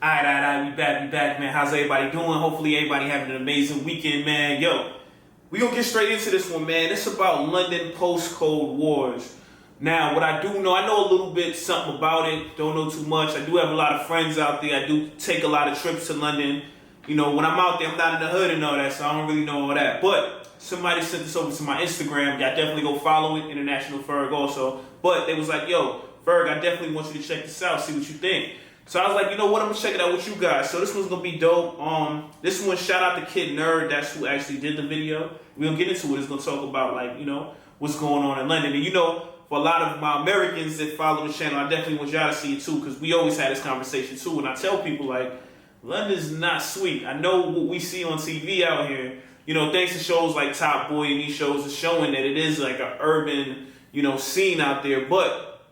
Alright, we back, man. How's everybody doing? Hopefully everybody having an amazing weekend, man. Yo, we gonna get straight into this one, man. It's about London postcode wars. Now, what I do know, I know a little bit something about it. Don't know too much. I do have a lot of friends out there. I do take a lot of trips to London. You know, when I'm out there, I'm not in the hood and all that, so I don't really know all that. But somebody sent this over to my Instagram. Y'all definitely go follow it, International Ferg also. But they was like, yo, Ferg, I definitely want you to check this out, see what you think. So I was like, you know what, I'm gonna check it out with you guys. So this one's gonna be dope. This one, shout out to Kid Nerd, that's who actually did the video. We're gonna get into it. It's gonna talk about, like, you know, what's going on in London. And you know, for a lot of my Americans that follow the channel, I definitely want y'all to see it too, because we always had this conversation too. And I tell people, like, London's not sweet. I know what we see on TV out here, you know, thanks to shows like Top Boy and these shows are showing that it is like an urban, you know, scene out there. But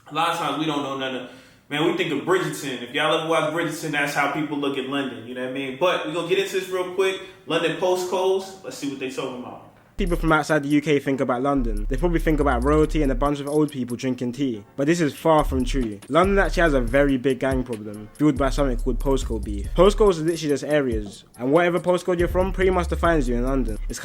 a lot of times we don't know none of. Man, we think of Bridgerton. If y'all ever watch Bridgerton, that's how people look at London. You know what I mean? But we're going to get into this real quick. London postcodes. Let's see what they talking about. People from outside the UK think about London. They probably think about royalty and a bunch of old people drinking tea. But this is far from true. London actually has a very big gang problem, fueled by something called postcode beef. Postcodes are literally just areas, and whatever postcode you're from pretty much defines you in London. It's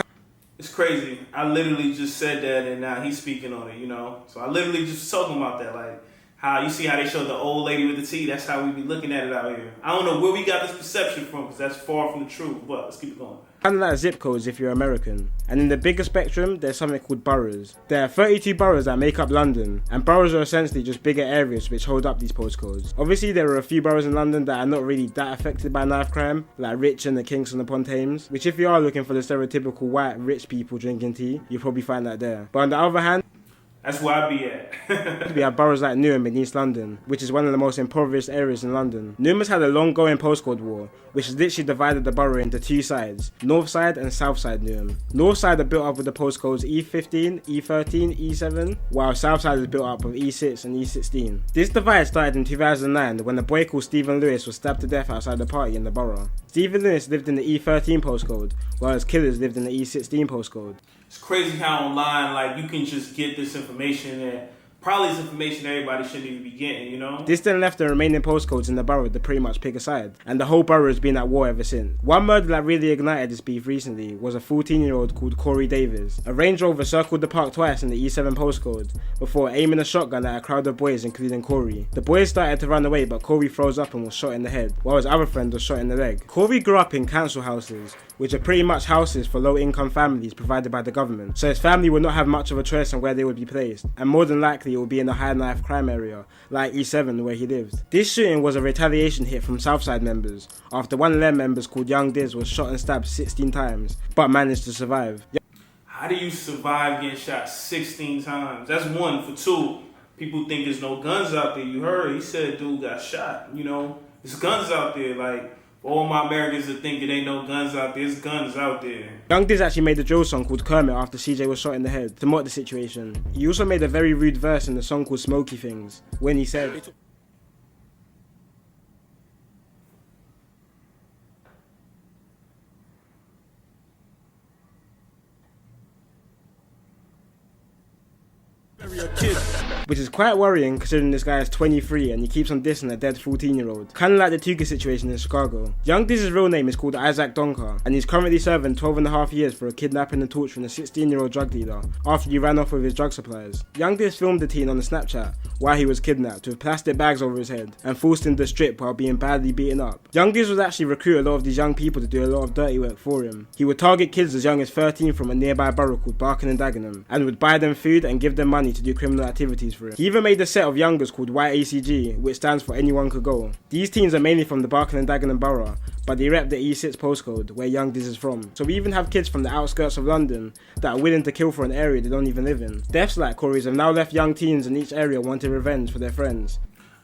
crazy. I literally just said that, and now he's speaking on it, you know? So I literally just talking about that, like, how you see how they show the old lady with the tea, that's how we be looking at it out here. I don't know where we got this perception from, because that's far from the truth, but let's keep it going. Kind of like zip codes if you're American. And in the bigger spectrum, there's something called boroughs. There are 32 boroughs that make up London, and boroughs are essentially just bigger areas which hold up these postcodes. Obviously, there are a few boroughs in London that are not really that affected by knife crime, like Rich and the Kingston upon Thames, which if you are looking for the stereotypical white rich people drinking tea, you'll probably find that there. But on the other hand, that's where I be at. we have boroughs like Newham in East London, which is one of the most impoverished areas in London. Newham has had a long-going postcode war, which has literally divided the borough into two sides, North Side and South Side Newham. North Side are built up with the postcodes E15, E13, E7, while South Side is built up with E6 and E16. This divide started in 2009 when a boy called Stephen Lewis was stabbed to death outside the party in the borough. Stephen Lewis lived in the E13 postcode, whereas killers lived in the E16 postcode. It's crazy how online, like, you can just get this information that probably is information everybody shouldn't even be getting, you know? This then left the remaining postcodes in the borough to pretty much pick a side, and the whole borough has been at war ever since. One murder that really ignited this beef recently was a 14-year-old called Corey Davies. A Range Rover circled the park twice in the E7 postcode before aiming a shotgun at a crowd of boys including Corey. The boys started to run away, but Corey froze up and was shot in the head, while his other friend was shot in the leg. Corey grew up in council houses, which are pretty much houses for low-income families provided by the government, so his family would not have much of a choice on where they would be placed, and more than likely it would be in a high knife crime area, like E7 where he lived. This shooting was a retaliation hit from Southside members, after one of their members called Young Diz was shot and stabbed 16 times, but managed to survive. How do you survive getting shot 16 times? That's one. For two, people think there's no guns out there. You heard, he said dude got shot, you know? There's guns out there, like, all my Americans that think it ain't no guns out there, there's guns out there. Young Diz actually made a drill song called Kermit after CJ was shot in the head to mock the situation. He also made a very rude verse in the song called Smoky Things, when he said, which is quite worrying considering this guy is 23 and he keeps on dissing a dead 14-year-old. Kinda like the Tuka situation in Chicago. Young Diz's real name is called Isaac Donker, and he's currently serving 12.5 years for a kidnapping and torturing a 16-year-old drug dealer after he ran off with his drug supplies. Young Diz filmed the teen on the Snapchat while he was kidnapped with plastic bags over his head and forced him to strip while being badly beaten up. Young Diz would actually recruit a lot of these young people to do a lot of dirty work for him. He would target kids as young as 13 from a nearby borough called Barking and Dagenham, and would buy them food and give them money to do criminal activities for him. He even made a set of youngers called YACG, which stands for Anyone Could Go. These teens are mainly from the Barking and Dagenham borough, but they rep the E6 postcode, where Young Diz is from. So we even have kids from the outskirts of London that are willing to kill for an area they don't even live in. Deaths like Corey's have now left young teens in each area wanting revenge for their friends.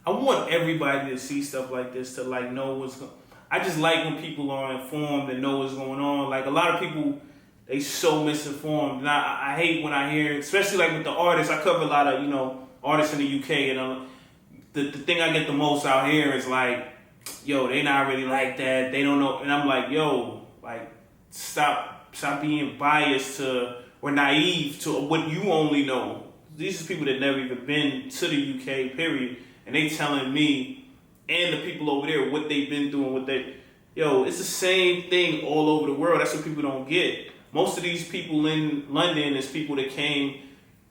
I want everybody to see stuff like this, to, like, know what's going on. I just like when people are informed and know what's going on. Like, a lot of people, they so misinformed, and I hate when I hear, especially like with the artists. I cover a lot of, you know, artists in the UK, and the thing I get the most out here is like, yo, they not really like that, they don't know, and I'm like, yo, like, stop being biased to, or naive to what you only know. These are people that never even been to the UK, period, and they telling me and the people over there, what they've been through and it's the same thing all over the world. That's what people don't get. Most of these people in London is people that came,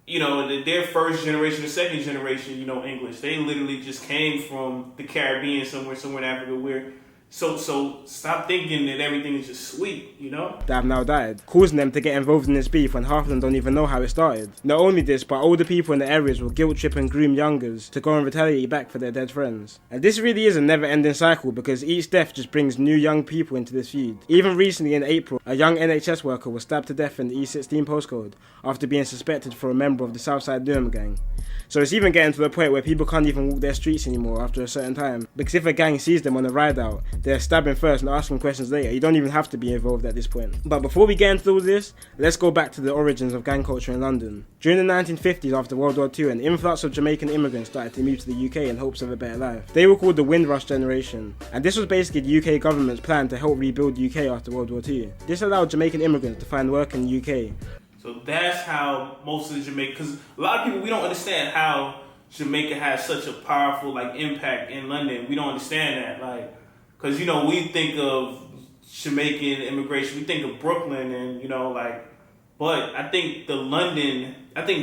their first generation or second generation, English. They literally just came from the Caribbean somewhere in Africa where So stop thinking that everything is just sweet, That have now died, causing them to get involved in this beef when half of them don't even know how it started. Not only this, but older people in the areas will guilt trip and groom youngers to go and retaliate back for their dead friends. And this really is a never-ending cycle because each death just brings new young people into this feud. Even recently in April, a young NHS worker was stabbed to death in the E16 postcode after being suspected for a member of the Southside Durham gang. So it's even getting to the point where people can't even walk their streets anymore after a certain time, because if a gang sees them on a ride out, they're stabbing first and asking questions later. You don't even have to be involved at this point. But before we get into all this, let's go back to the origins of gang culture in London. During the 1950s after World War II, an influx of Jamaican immigrants started to move to the UK in hopes of a better life. They were called the Windrush generation, and this was basically the UK government's plan to help rebuild the UK after World War II. This allowed Jamaican immigrants to find work in the UK. So that's how most of the Jamaica, because a lot of people, we don't understand how Jamaica has such a powerful impact in London. We don't understand that, because we think of Jamaican immigration, we think of Brooklyn, and but I think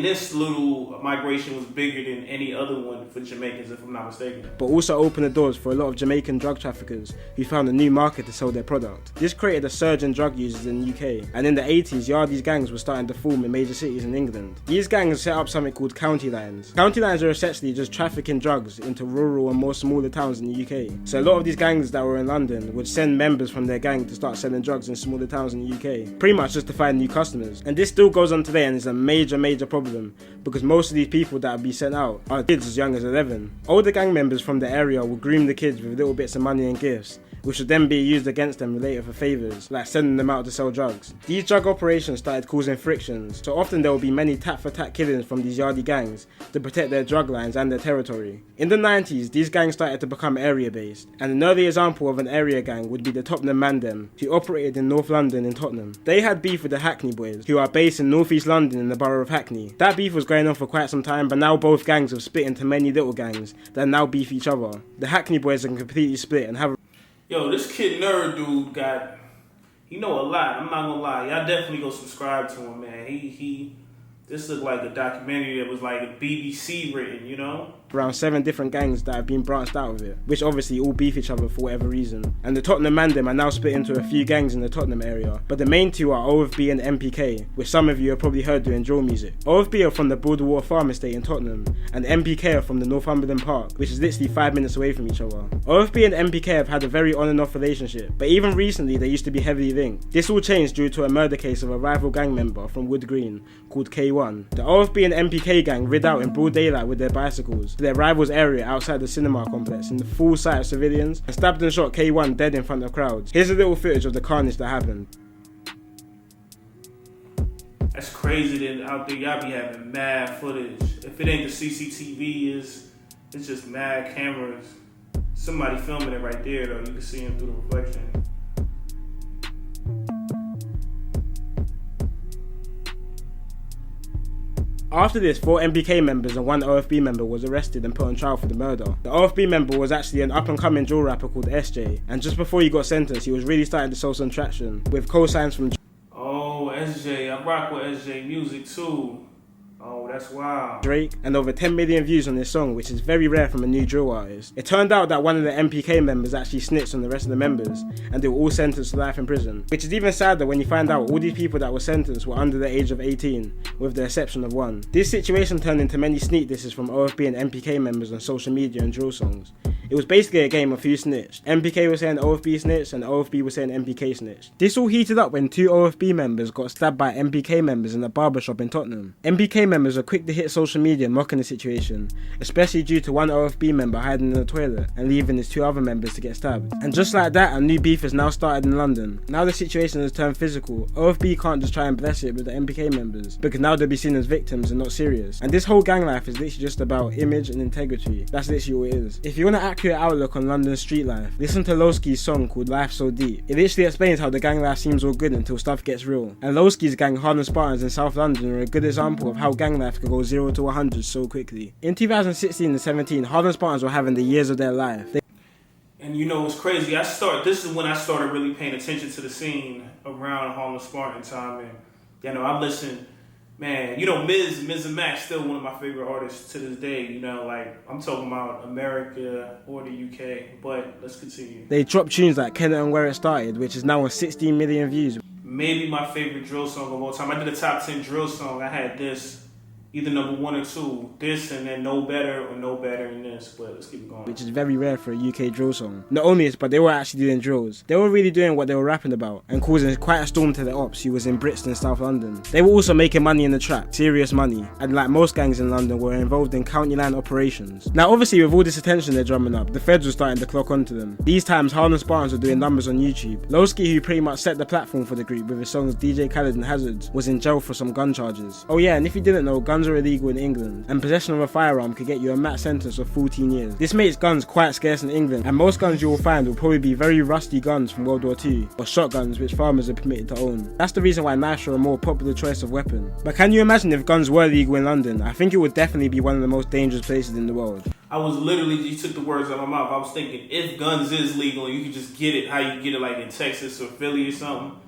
this little migration was bigger than any other one for Jamaicans, if I'm not mistaken. But also opened the doors for a lot of Jamaican drug traffickers who found a new market to sell their product. This created a surge in drug users in the UK, and in the 80s, Yardie's gangs were starting to form in major cities in England. These gangs set up something called county lines. County lines are essentially just trafficking drugs into rural and more smaller towns in the UK. So a lot of these gangs that were in London would send members from their gang to start selling drugs in smaller towns in the UK, pretty much just to find new customers. And this still goes on today and is a major problem, because most of these people that would be sent out are kids as young as 11. Older gang members from the area will groom the kids with little bits of money and gifts, which would then be used against them later for favours, like sending them out to sell drugs. These drug operations started causing frictions, so often there will be many tat-for-tat killings from these Yardie gangs to protect their drug lines and their territory. In the 90s, these gangs started to become area-based, and an early example of an area gang would be the Tottenham and Hackney, who operated in North London in Tottenham. They had beef with the Hackney boys, who are based in North East London in the borough of Hackney. That beef was going on for quite some time, but now both gangs have split into many little gangs that now beef each other. The Hackney boys are completely split and have this Kid Nerd dude he know a lot. I'm not gonna lie. Y'all definitely go subscribe to him, man. This looked like a documentary that was like BBC written, around 7 different gangs that have been branched out of it, which obviously all beef each other for whatever reason. And the Tottenham and them are now split into a few gangs in the Tottenham area, but the main two are OFB and MPK, which some of you have probably heard doing drill music. OFB are from the Broadwater Farm Estate in Tottenham, and MPK are from the Northumberland Park, which is literally 5 minutes away from each other. OFB and MPK have had a very on and off relationship, but even recently they used to be heavily linked. This all changed due to a murder case of a rival gang member from Wood Green called K1. The OFB and MPK gang rid out in broad daylight with their bicycles to their rival's area outside the cinema complex in the full sight of civilians, and stabbed and shot K1 dead in front of crowds. Here's a little footage of the carnage that happened. That's crazy that out there y'all be having mad footage. If it ain't the CCTV, it's just mad cameras. Somebody filming it right there though. You can see him through the reflection. After this, 4 MPK members and 1 OFB member was arrested and put on trial for the murder. The OFB member was actually an up-and-coming drill rapper called SJ, and just before he got sentenced, he was really starting to show some traction, with co-signs from SJ, I rock with SJ music too. Oh, that's wild. Drake, and over 10 million views on this song, which is very rare from a new drill artist. It turned out that one of the MPK members actually snitched on the rest of the members, and they were all sentenced to life in prison. Which is even sadder when you find out all these people that were sentenced were under the age of 18, with the exception of 1. This situation turned into many sneak disses from OFB and MPK members on social media and drill songs. It was basically a game of who snitched. MPK was saying OFB snitched, and OFB was saying MPK snitched. This all heated up when 2 OFB members got stabbed by MPK members in a barbershop in Tottenham. MPK members were quick to hit social media mocking the situation, especially due to 1 OFB member hiding in the toilet and leaving his 2 other members to get stabbed. And just like that, a new beef has now started in London. Now the situation has turned physical. OFB can't just try and bless it with the MPK members, because now they'll be seen as victims and not serious. And this whole gang life is literally just about image and integrity. That's literally what it is. If you want an accurate outlook on London street life, listen to Lowski's song called Life So Deep. It literally explains how the gang life seems all good until stuff gets real. And Lowski's gang Harlem Spartans in South London are a good example of how gang life could go 0 to 100 so quickly. In 2016 and 17, Harlem Spartans were having the years of their life. And you know what's crazy? This is when I started really paying attention to the scene around Harlem Spartan time, and you know I listen, man. You know Miz and Max still one of my favorite artists to this day. You know, like I'm talking about America or the UK. But let's continue. They dropped tunes like Kenner and Where It Started, which is now on 16 million views. Maybe my favorite drill song of all time. I did a top 10 drill song. I had this. Either number 1 or 2, this and then No Better or No Better than this, but let's keep it going. Which is very rare for a UK drill song. Not only this, but they were actually doing drills. They were really doing what they were rapping about and causing quite a storm to the ops who was in Brixton, South London. They were also making money in the trap, serious money, and like most gangs in London were involved in county line operations. Now obviously with all this attention they're drumming up, the feds were starting to clock onto them. These times Harlem Spartans were doing numbers on YouTube. Lowski, who pretty much set the platform for the group with his songs DJ Khaled and Hazards, was in jail for some gun charges. Oh yeah, and if you didn't know, guns are illegal in England, and possession of a firearm could get you a max sentence of 14 years. This makes guns quite scarce in England, and most guns you will find will probably be very rusty guns from World War II, or shotguns which farmers are permitted to own. That's the reason why knives are a more popular choice of weapon. But can you imagine if guns were legal in London? I think it would definitely be one of the most dangerous places in the world. I was literally, you took the words out of my mouth. I was thinking, if guns is legal and you could just get it how you get it like in Texas or Philly or something,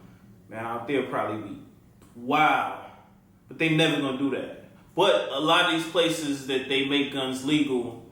man, out there probably be wow. But they never gonna do that. But a lot of these places that they make guns legal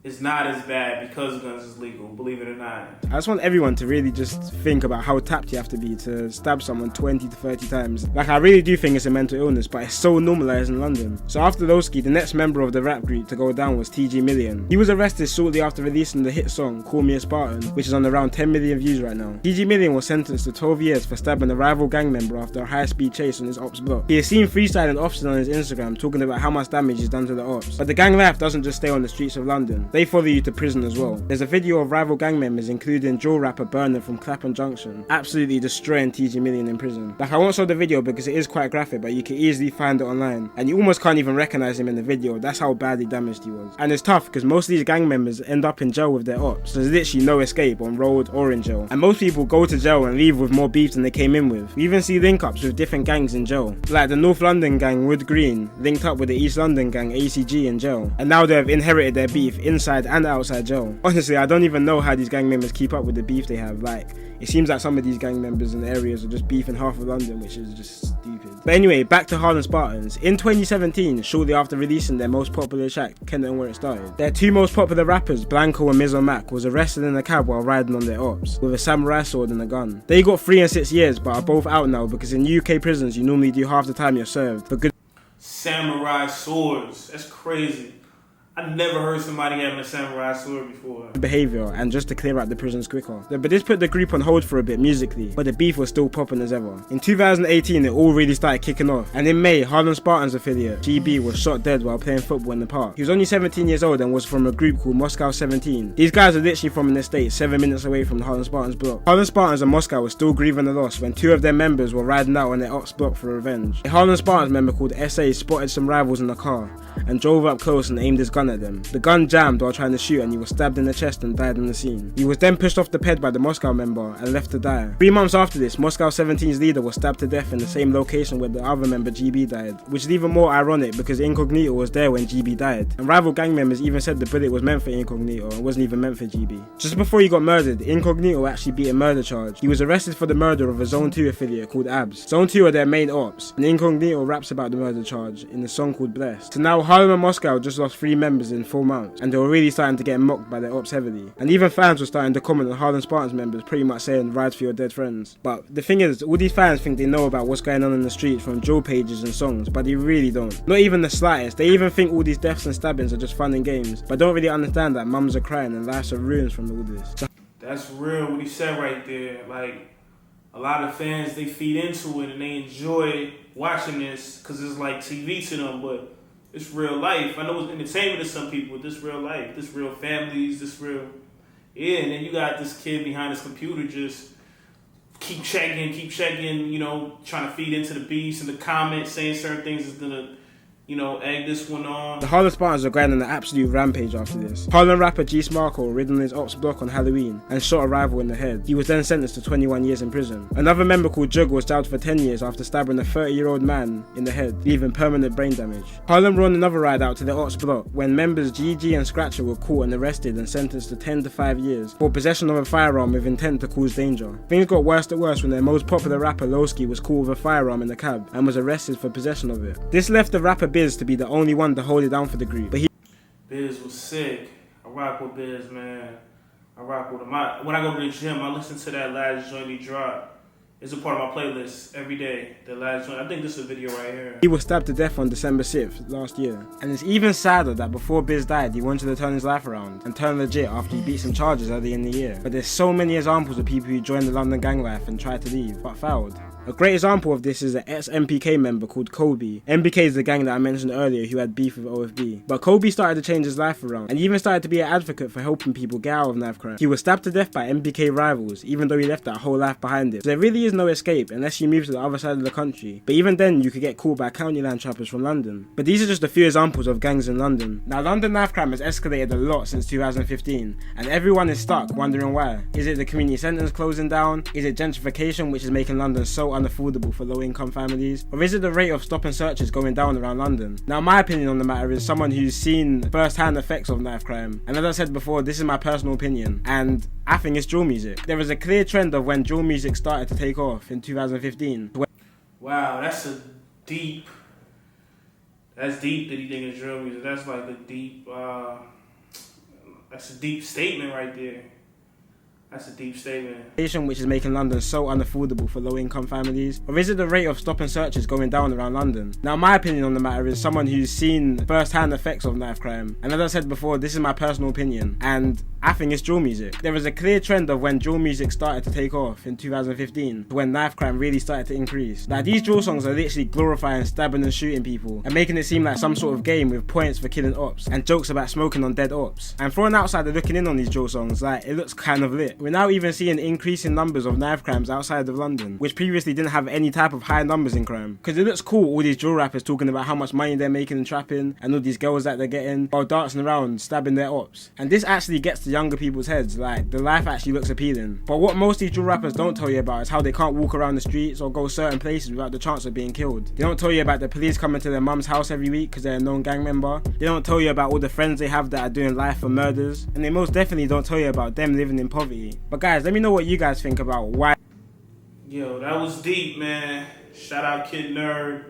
is not as bad because guns is legal, believe it or not. I just want everyone to really just think about how tapped you have to be to stab someone 20 to 30 times. Like, I really do think it's a mental illness, but it's so normalised in London. So after Lowski, the next member of the rap group to go down was TG Million. He was arrested shortly after releasing the hit song Call Me a Spartan, which is on around 10 million views right now. TG Million was sentenced to 12 years for stabbing a rival gang member after a high-speed chase on his ops block. He is seen freestyling officers on his Instagram talking about how much damage he's done to the ops. But the gang life doesn't just stay on the streets of London. They follow you to prison as well. There's a video of rival gang members, including drill rapper Burner from Clapham Junction, absolutely destroying TG Million in prison. Like, I won't show the video because it is quite graphic, but you can easily find it online, and you almost can't even recognize him in the video. That's how badly damaged he was. And it's tough because most of these gang members end up in jail with their ops. There's literally no escape on road or in jail. And most people go to jail and leave with more beef than they came in with. We even see link-ups with different gangs in jail. Like the North London gang Wood Green linked up with the East London gang ACG in jail. And now they have inherited their beef inside and outside jail. Honestly, I don't even know how these gang members keep up with the beef they have. Like, it seems like some of these gang members in the areas are just beefing half of London, which is just stupid. But anyway, back to Harlem Spartans. In 2017, shortly after releasing their most popular track, Kenner and Where It Started, their two most popular rappers, Blanco and Mizzo Mac, was arrested in a cab while riding on their ops, with a samurai sword and a gun. They got 3 and 6 years, but are both out now because in UK prisons you normally do half the time you're served for good samurai swords. That's crazy. I never heard somebody having a samurai sword before. behaviour and just to clear out the prisons quicker. But this put the group on hold for a bit musically, but the beef was still popping as ever. In 2018 it all really started kicking off, and in May Harlem Spartans affiliate GB was shot dead while playing football in the park. He was only 17 years old and was from a group called Moscow 17. These guys are literally from an estate 7 minutes away from the Harlem Spartans block. Harlem Spartans and Moscow were still grieving the loss when 2 of their members were riding out on their ops block for revenge. A Harlem Spartans member called SA spotted some rivals in the car and drove up close and aimed his gun at them. The gun jammed while trying to shoot and he was stabbed in the chest and died on the scene. He was then pushed off the ped by the Moscow member and left to die. 3 months after this, Moscow 17's leader was stabbed to death in the same location where the other member GB died, which is even more ironic because Incognito was there when GB died, and rival gang members even said the bullet was meant for Incognito and wasn't even meant for GB. Just before he got murdered, Incognito actually beat a murder charge. He was arrested for the murder of a Zone 2 affiliate called Abs. Zone 2 are their main ops, and Incognito raps about the murder charge in a song called Blessed. So now Harlem and Moscow just lost 3 members in 4 months, and they were really starting to get mocked by their ops heavily. And even fans were starting to comment on Harlem Spartans members pretty much saying ride for your dead friends. But the thing is, all these fans think they know about what's going on in the streets from drill pages and songs, but they really don't. Not even the slightest. They even think all these deaths and stabbings are just fun and games, but don't really understand that mums are crying and lives are ruined from all this. That's real what he said right there. Like, a lot of fans, they feed into it and they enjoy watching this because it's like TV to them, but it's real life. I know it's entertainment to some people, but this real life, this real families, this real... Yeah, and then you got this kid behind his computer just keep checking, you know, trying to feed into the beast and the comments, saying certain things is gonna egg this one on. The Harlem Spartans were going on an absolute rampage after this. Harlem rapper G Smarko rid on his ops block on Halloween and shot a rival in the head. He was then sentenced to 21 years in prison. Another member called Jug was jailed for 10 years after stabbing a 30-year-old man in the head, leaving permanent brain damage. Harlem ran another ride out to the ops block when members GG and Scratcher were caught and arrested and sentenced to 10 to 5 years for possession of a firearm with intent to cause danger. Things got worse to worse when their most popular rapper Lowski was caught with a firearm in the cab and was arrested for possession of it. This left the rapper Biz to be the only one to hold it down for the group, but Biz was sick. I rock with Biz, man. I rock with him. When I go to the gym, I listen to that last joint he dropped. It's a part of my playlist every day. The last joint. I think this is a video right here. He was stabbed to death on December 6th last year. And it's even sadder that before Biz died, he wanted to turn his life around and turn legit after he beat some charges early in the year. But there's so many examples of people who joined the London gang life and tried to leave, but failed. A great example of this is an ex-MPK member called Kobe. MPK is the gang that I mentioned earlier who had beef with OFB. But Kobe started to change his life around and even started to be an advocate for helping people get out of knife crime. He was stabbed to death by MPK rivals, even though he left that whole life behind him. So there really is no escape unless you move to the other side of the country. But even then, you could get caught by county line trappers from London. But these are just a few examples of gangs in London. Now, London knife crime has escalated a lot since 2015, and everyone is stuck wondering why. Is it the community centres closing down? Is it gentrification, which is making London so unaffordable for low-income families? Or is it the rate of stop and searches going down around London? Now, my opinion on the matter is someone who's seen first-hand effects of knife crime. And as I said before, this is my personal opinion. And I think it's drill music. There was a clear trend of when drill music started to take off in 2015. Wow, that's deep that he think it's drill music. That's like that's a deep statement right there. That's a deep statement. Which is making London so unaffordable for low-income families? Or is it the rate of stop and searches going down around London? Now, my opinion on the matter is someone who's seen first-hand effects of knife crime. And as I said before, this is my personal opinion. And I think it's drill music. There was a clear trend of when drill music started to take off in 2015, when knife crime really started to increase. Now, these drill songs are literally glorifying stabbing and shooting people and making it seem like some sort of game with points for killing ops and jokes about smoking on dead ops. And for an outsider looking in on these drill songs, like, it looks kind of lit. We're now even seeing increasing numbers of knife crimes outside of London, which previously didn't have any type of high numbers in crime. Because it looks cool, all these drill rappers talking about how much money they're making in trapping and all these girls that they're getting while dancing around stabbing their ops. And this actually gets to younger people's heads, like, the life actually looks appealing. But what most of these drill rappers don't tell you about is how they can't walk around the streets or go certain places without the chance of being killed. They don't tell you about the police coming to their mum's house every week because they're a known gang member. They don't tell you about all the friends they have that are doing life for murders. And they most definitely don't tell you about them living in poverty. But guys, let me know what you guys think about why. Yo, that was deep, man. Shout out Kid Nerd.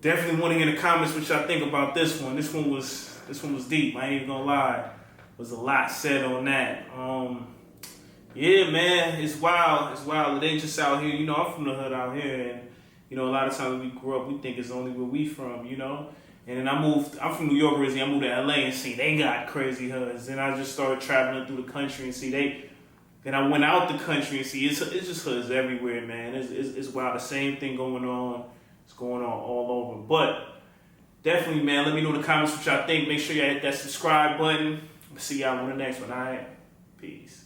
Definitely wanting in the comments what y'all think about this one. This one was deep. I ain't even gonna lie. Was a lot said on that. Yeah, man, it's wild. It's wild. It ain't just out here. I'm from the hood out here, and a lot of times when we grew up, we think it's only where we from, And then I'm from New York originally. I moved to LA and see they got crazy hoods. Then I just started traveling through the country and see Then I went out the country and see it's just hoods everywhere, man. It's wild. The same thing going on. It's going on all over. But definitely, man, let me know in the comments what y'all think. Make sure y'all hit that subscribe button. See y'all on the next one. All right, peace.